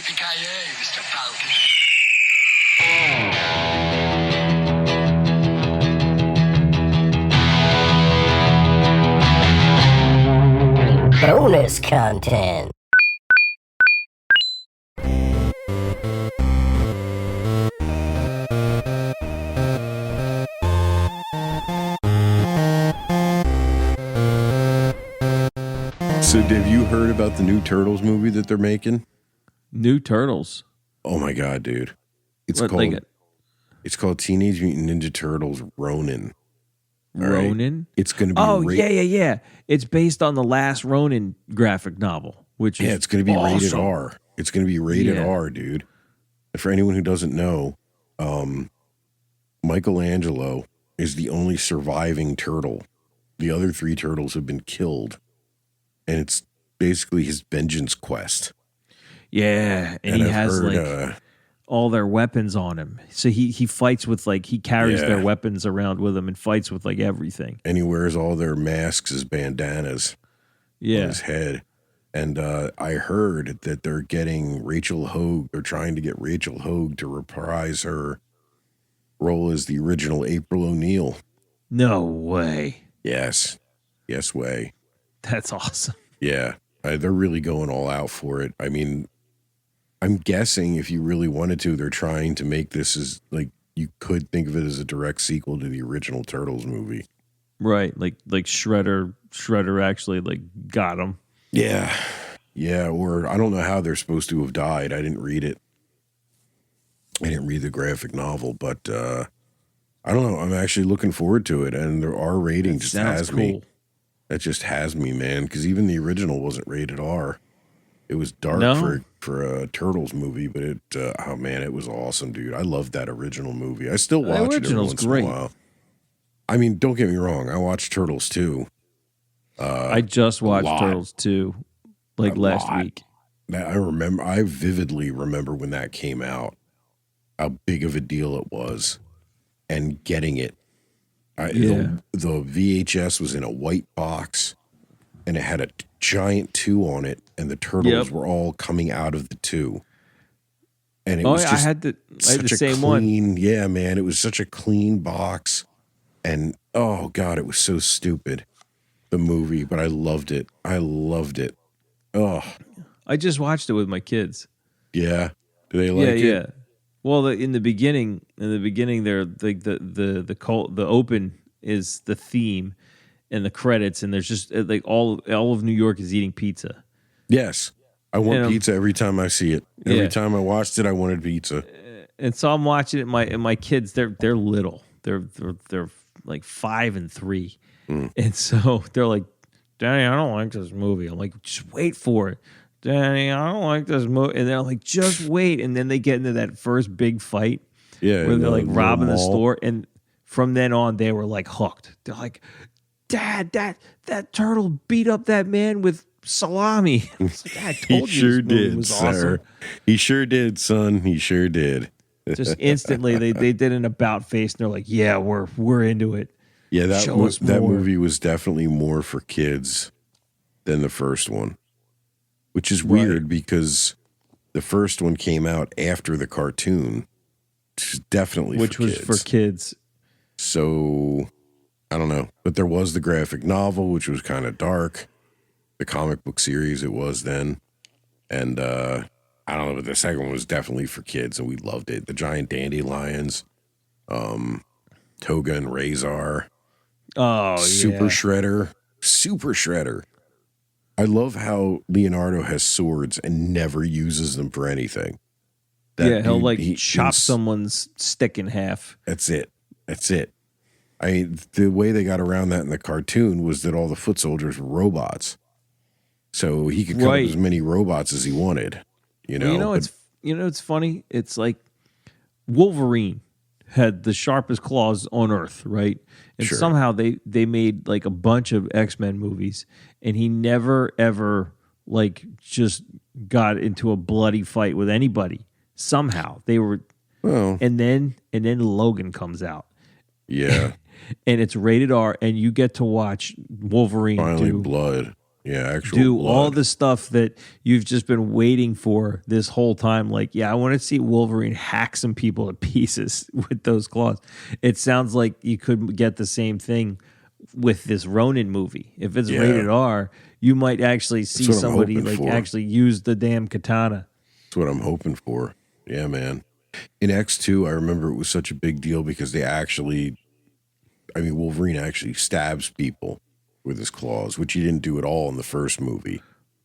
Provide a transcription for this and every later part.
Yipee-Ki-Yay, Mr. Falcon. Bonus content. So, have you heard about the new Turtles movie that they're making? New Turtles. Oh my god, dude! It's What, called like it's called Teenage Mutant Ninja Turtles Ronin. All right? Ronin? It's going to be yeah. It's based on the last Ronin graphic novel, which is it's going to be rated awesome. R. It's going to be rated Yeah. R, dude. And for anyone who doesn't know, Michelangelo is the only surviving turtle. The other three turtles have been killed, and it's basically his vengeance quest. Yeah, and he I've has heard, all their weapons on him. So he fights with he carries their weapons around with him and fights with everything. and he wears all their masks as bandanas on Yeah. his head. And I heard that they're getting Rachel Hogue. They're trying to get Rachel Hogue to reprise her role as the original April O'Neil. No way. Yes way. That's awesome. Yeah, they're really going all out for it. I mean, I'm guessing if you really wanted to, they're trying to make this as you could think of it as a direct sequel to the original Turtles movie. Right. Like Shredder actually got him. Yeah. Or I don't know how they're supposed to have died. I didn't read it. I didn't read the graphic novel, but I don't know. I'm actually looking forward to it, and their R rating just has me. That just has me, man. Because even the original wasn't rated R. It was dark for a Turtles movie, but it it was awesome, dude. I loved that original movie. I still watch it every once in a while. I mean, don't get me wrong. I watched Turtles 2. I just watched Turtles 2 last week. I vividly remember when that came out, how big of a deal it was, and getting it. The VHS was in a white box, and it had a giant 2 on it, and the turtles were all coming out of the 2. And it was just I had the same clean, one. Yeah, man, it was such a clean box, and oh god, it was so stupid. The movie, but I loved it. Oh, I just watched it with my kids. yeah. Do they like it? Yeah. Well, in the beginning, they're the open is the theme, and the credits, and there's just all of New York is eating pizza. Yes, I want pizza every time I see it. Every time I watched it, I wanted pizza. And so I'm watching it. My kids, they're little. They're 5 and 3, and so they're like, "Daddy, I don't like this movie." I'm like, "Just wait for it." Daddy, I don't like this movie. And they're like, just wait. And then they get into that first big fight where they're robbing the store. And from then on, they were hooked. They're like, Dad, that turtle beat up that man with salami. I was like, I told He you sure this movie did, was sir. awesome. He sure did, son. He sure did. Just instantly, they did an about face. And they're like, yeah, we're into it. Yeah, that Show us more. movie was definitely more for kids than the first one. Which is weird because the first one came out after the cartoon, which is definitely for kids. So, I don't know. But there was the graphic novel, which was kind of dark. The comic book series it was then. And I don't know, but the second one was definitely for kids, and we loved it. The giant dandelions, Toga and Razor. Oh, Super Shredder. I love how Leonardo has swords and never uses them for anything. He'll chop someone's stick in half. That's it. I mean, the way they got around that in the cartoon was that all the foot soldiers were robots. So he could cut up as many robots as he wanted. It's funny. It's like Wolverine had the sharpest claws on Earth, right? And somehow they made a bunch of X-Men movies, and he never ever just got into a bloody fight with anybody. Somehow they were, and then Logan comes out, yeah, and it's rated R, and you get to watch Wolverine finally blood. Yeah, actual do blood. all the stuff that you've just been waiting for this whole time. Like, yeah, I want to see Wolverine hack some people to pieces with those claws. It sounds like you could get the same thing with this Ronin movie. If it's rated R, you might actually see what I'm somebody hoping like for. actually use the damn katana. That's what I'm hoping for. Yeah, man. In X2, I remember it was such a big deal because they actually, I mean, Wolverine actually stabs people with his claws, which he didn't do at all in the first movie.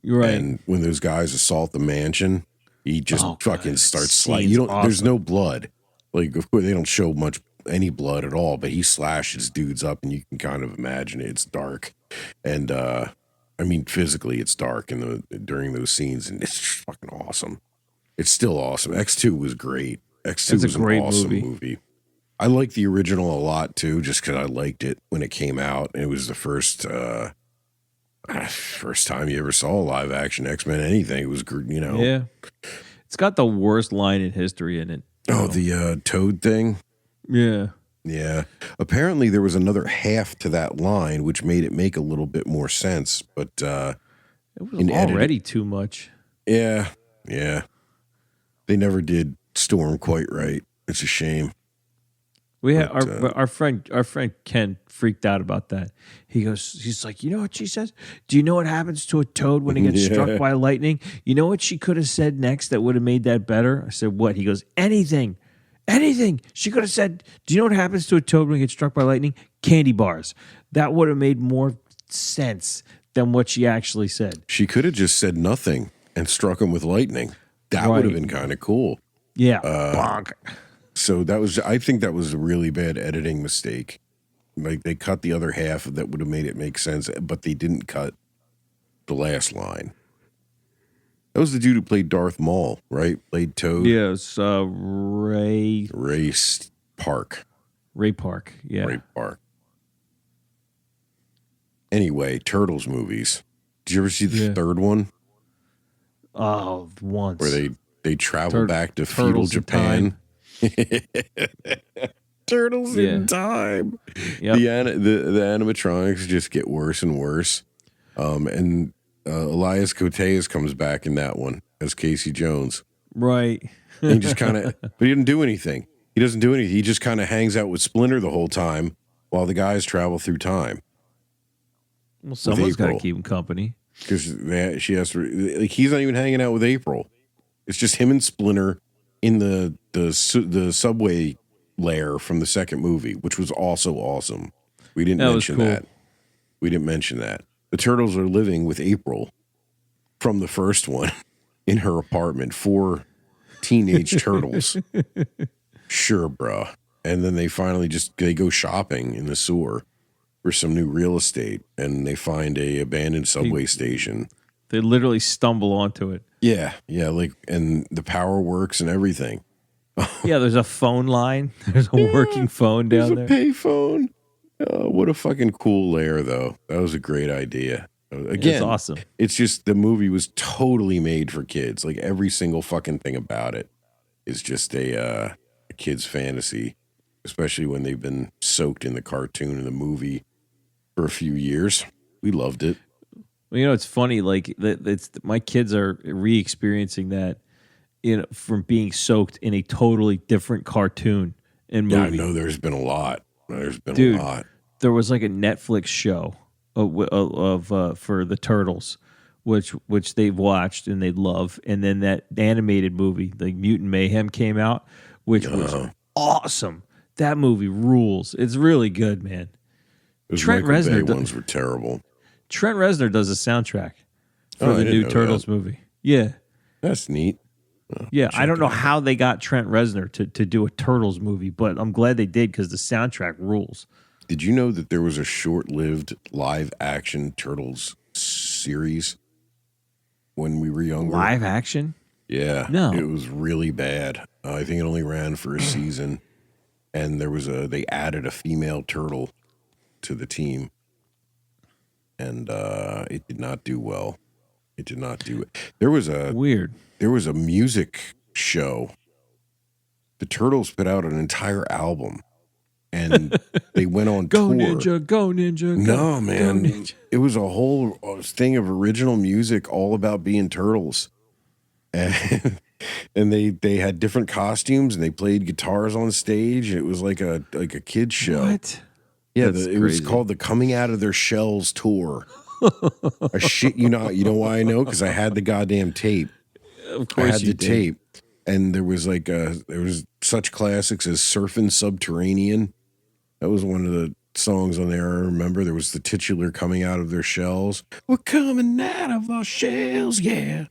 You're right. And when those guys assault the mansion, he just fucking starts slicing. Scene's There's awesome. no blood. Like, of course, they don't show any blood at all, but he slashes dudes up, and you can kind of imagine it. It's dark. And, I mean, physically, it's dark during those scenes, and it's just fucking awesome. It's still awesome. X2 was great. X2 was an awesome movie. I like the original a lot too, just because I liked it when it came out. It was the first time you ever saw a live action X-Men anything. It was, Yeah. It's got the worst line in history in it. Oh, the Toad thing? Yeah. Yeah. Apparently there was another half to that line, which made it make a little bit more sense. But it was already too much. Yeah. Yeah. They never did Storm quite right. It's a shame. We had our friend Ken freaked out about that. He's like, you know what she says? Do you know what happens to a toad when he gets struck by lightning? You know what she could have said next that would have made that better? I said, what? He goes, anything. She could have said, do you know what happens to a toad when he gets struck by lightning? Candy bars. That would have made more sense than what she actually said. She could have just said nothing and struck him with lightning. That would have been kind of cool. Yeah. Bonk. So I think that was a really bad editing mistake. Like they cut the other half that would have made it make sense, but they didn't cut the last line. That was the dude who played Darth Maul, right? Played Toad. Yeah, it's Ray Park. Ray Park. Yeah. Ray Park. Anyway, Turtles movies. Did you ever see the third one? Oh, once. Where they travel back to feudal Turtles Japan. Turtles in time. Yep. The animatronics just get worse and worse. And Elias Koteas comes back in that one as Casey Jones. Right. And he just kind of, but he didn't do anything. He doesn't do anything. He just kind of hangs out with Splinter the whole time while the guys travel through time. Well, someone's got to keep him company. Because she has to, like, he's not even hanging out with April. It's just him and Splinter in the subway lair from the second movie, which was also awesome. We didn't mention that. We didn't mention that. The Turtles are living with April from the first one in her apartment. 4 teenage turtles. Sure, bro. And then they finally they go shopping in the sewer for some new real estate, and they find a abandoned subway station. They literally stumble onto it. Yeah, like, and the power works and everything. Yeah, there's a phone line. There's a working phone down there. There's a payphone. What a fucking cool lair, though. That was a great idea. Again, it's awesome. It's just the movie was totally made for kids. Like every single fucking thing about it is just a kid's fantasy, especially when they've been soaked in the cartoon and the movie for a few years. We loved it. Well, you know, it's funny. Like my kids are re-experiencing that, from being soaked in a totally different cartoon and movie. Yeah, I know there's been a lot. Dude, a lot. There was like a Netflix show of for the Turtles, which they've watched and they love, and then that animated movie, the Mutant Mayhem, came out, which was awesome. That movie rules. It's really good, man. Those Trent Reznor ones were terrible. Trent Reznor does a soundtrack for the new Turtles movie. Yeah, that's neat. Yeah, I don't know how they got Trent Reznor to do a Turtles movie, but I'm glad they did because the soundtrack rules. Did you know that there was a short-lived live-action Turtles series when we were younger? Live action? Yeah. No. It was really bad. I think it only ran for a season, and they added a female turtle to the team, and it did not do well. It did not do it. There was a music show. The Turtles put out an entire album, and they went on Go tour. Ninja, go Ninja. No, man. Go Ninja. It was a whole thing of original music all about being turtles. And, and they had different costumes and they played guitars on stage. It was like a kid's show. What? Yeah, That's it was crazy. called the Coming Out of Their Shells Tour. I shit you not. You know why I know? Because I had the goddamn tape. Of course I had you the did. tape. And there was such classics as Surfin' Subterranean. That was one of the songs on there. I remember there was the titular Coming Out of Their Shells. We're coming out of our shells, yeah.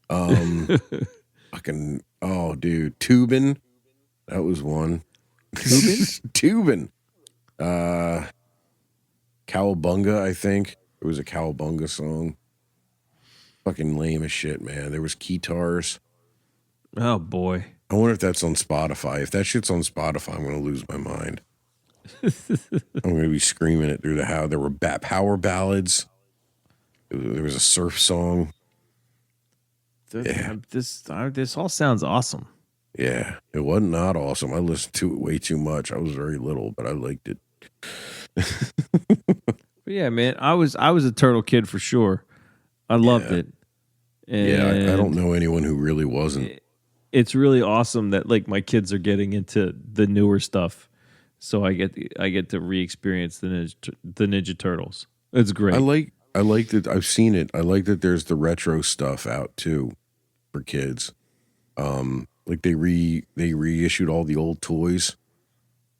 Fucking, oh, dude. Tubin. That was one. Tubin? Tubin. Cowabunga, I think. There was a Cowabunga song. Fucking lame as shit, man. There was Keytars. Oh, boy. I wonder if that's on Spotify. If that shit's on Spotify, I'm going to lose my mind. I'm going to be screaming it through the house. There were power ballads. There was a surf song. This all sounds awesome. Yeah, it wasn't not awesome. I listened to it way too much. I was very little, but I liked it. But yeah, man, I was a turtle kid for sure. I loved it. And I don't know anyone who really wasn't. It's really awesome that like my kids are getting into the newer stuff, so I get to re-experience the Ninja Turtles. It's great. I like that. I've seen it. I like that there's the retro stuff out too for kids. Like they reissued all the old toys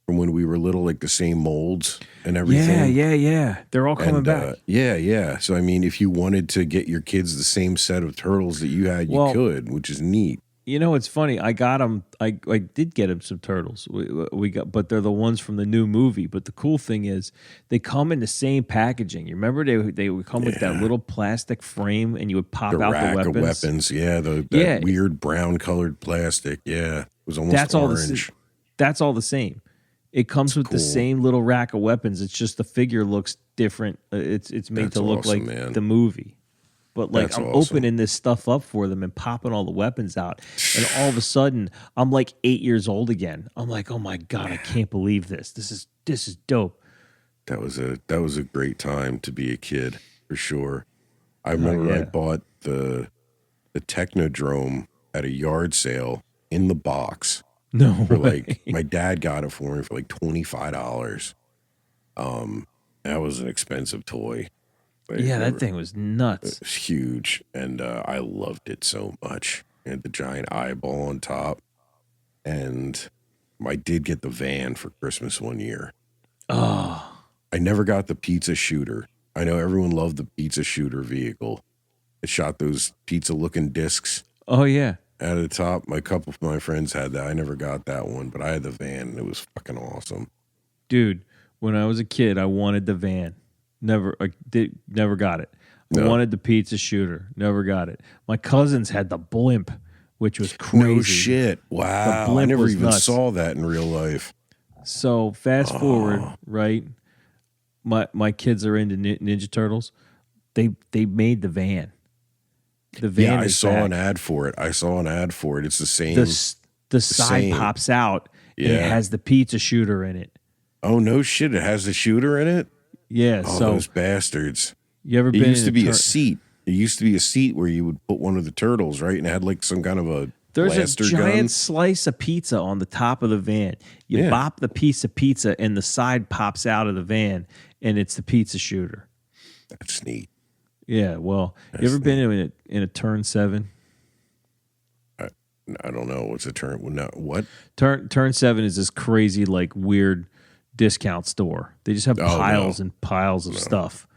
from when we were little, like the same molds and everything. Yeah. They're all coming back. Yeah. So I mean, if you wanted to get your kids the same set of turtles that you had, you could, which is neat. You know, it's funny. I got them. I did get them some turtles. We got, but they're the ones from the new movie. But the cool thing is, they come in the same packaging. You remember they would come with that little plastic frame, and you would pop out rack the weapons. Of weapons. Yeah, that weird brown colored plastic. Yeah, it was almost orange. That's all the same. It comes with the same little rack of weapons. It's just the figure looks different. It's made to look like the movie. But like I'm opening this stuff up for them and popping all the weapons out, and all of a sudden I'm like 8 years old again. I'm like, oh my god, I can't believe this. This is dope. That was a great time to be a kid for sure. I remember I bought the Technodrome at a yard sale in the box. No, for like my dad got it for me for like $25. That was an expensive toy. That thing was nuts. It was huge, and I loved it so much. It had the giant eyeball on top, and I did get the van for Christmas one year. Oh. I never got the pizza shooter. I know everyone loved the pizza shooter vehicle. It shot those pizza-looking discs. Oh, yeah. Out of the top. A couple of my friends had that. I never got that one, but I had the van, and it was fucking awesome. Dude, when I was a kid, I wanted the van. Never got it. I wanted the pizza shooter. Never got it. My cousins had the blimp, which was crazy. No shit. Wow. I never even saw that in real life. So fast forward, right? My kids are into Ninja Turtles. They made the van. The van. Yeah, I saw an ad for it. It's the same. The side pops out. And it has the pizza shooter in it. Oh no shit! It has the shooter in it. Yeah, oh, so those bastards. You ever been? It used to be a seat. It used to be a seat where you would put one of the turtles, right? And it had like some kind of a blaster There's a giant gun. slice of pizza on the top of the van. You bop the piece of pizza, and the side pops out of the van, and it's the pizza shooter. That's neat. Yeah, well, you ever been in a Turn 7? I don't know. What's a turn? No, what? Turn 7 is this crazy, like, weird discount store. They just have piles and piles of stuff.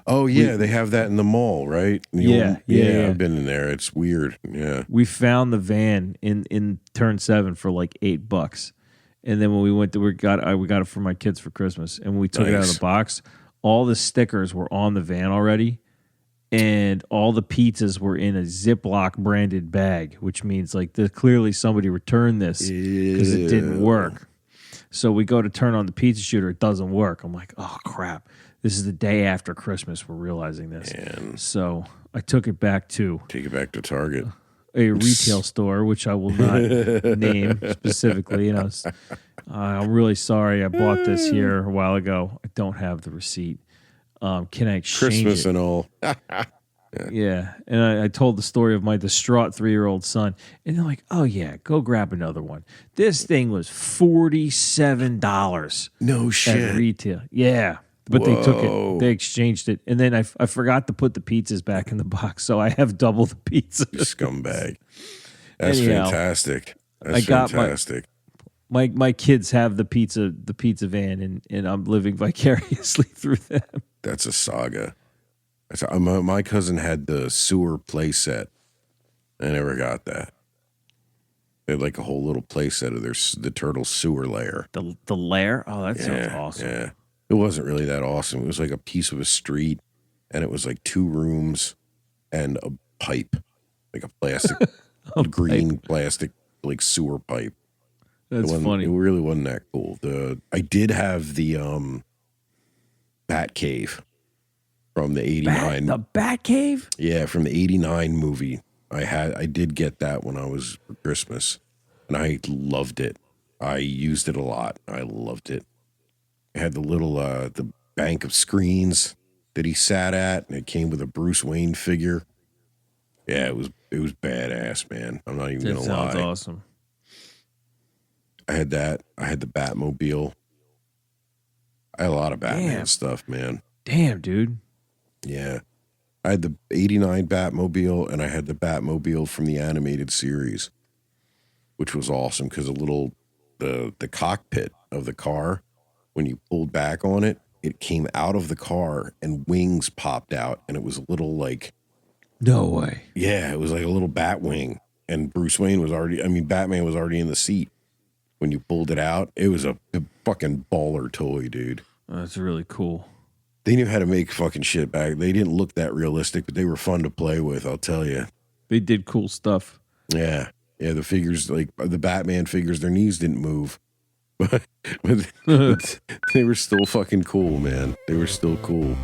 Oh, yeah. They have that in the mall, right? Yeah. I've been in there. It's weird. Yeah. We found the van in Turn 7 for like $8. And then when we went to, we got it for my kids for Christmas. And when we took it out of the box, all the stickers were on the van already. And all the pizzas were in a Ziploc branded bag, which means like clearly somebody returned this because it didn't work. So we go to turn on the pizza shooter. It doesn't work. I'm like, oh, crap. This is the day after Christmas. We're realizing this. Man. So I took it back to... Take it back to Target. a retail store, which I will not name specifically. And I'm really sorry. I bought this here a while ago. I don't have the receipt. Can I exchange Christmas it? and all. Yeah. And I told the story of my distraught 3-year-old son. And they're like, oh, yeah, go grab another one. This thing was $47 No shit. at retail. Yeah. But they took Whoa. it. They exchanged it. And then I forgot to put the pizzas back in the box. So I have double the pizza. You scumbag. That's Anyhow, fantastic. That's I got fantastic. my kids have the pizza van, and I'm living vicariously through them. That's a saga. My cousin had the sewer playset. I never got that. They had like a whole little playset of the turtle sewer lair. The lair? Oh, that sounds awesome. Yeah. It wasn't really that awesome. It was like a piece of a street, and it was like 2 rooms and a pipe, like a plastic, green plastic, like sewer pipe. That's funny. It really wasn't that cool. I did have the Bat Cave from the 89. The Bat Cave? Yeah, from the 89 movie. I did get that when I was for Christmas, and I loved it. I used it a lot. I loved it. It had the little the bank of screens that he sat at, and it came with a Bruce Wayne figure. Yeah, it was badass, man. I'm not even gonna lie. Sounds awesome. I had that. I had the Batmobile. I had a lot of Batman stuff, man. Damn, dude. Yeah. I had the 89 Batmobile, and I had the Batmobile from the animated series, which was awesome because the cockpit of the car, when you pulled back on it, it came out of the car and wings popped out, and it was a little like... No way. Yeah, it was like a little bat wing, and Batman was already in the seat. When you pulled it out, it was a fucking baller toy, dude. That's really cool. They knew how to make fucking shit back. They didn't look that realistic, but they were fun to play with, I'll tell you. They did cool stuff. Yeah. Yeah, the figures, like the Batman figures, their knees didn't move. But they were still fucking cool, man. They were still cool.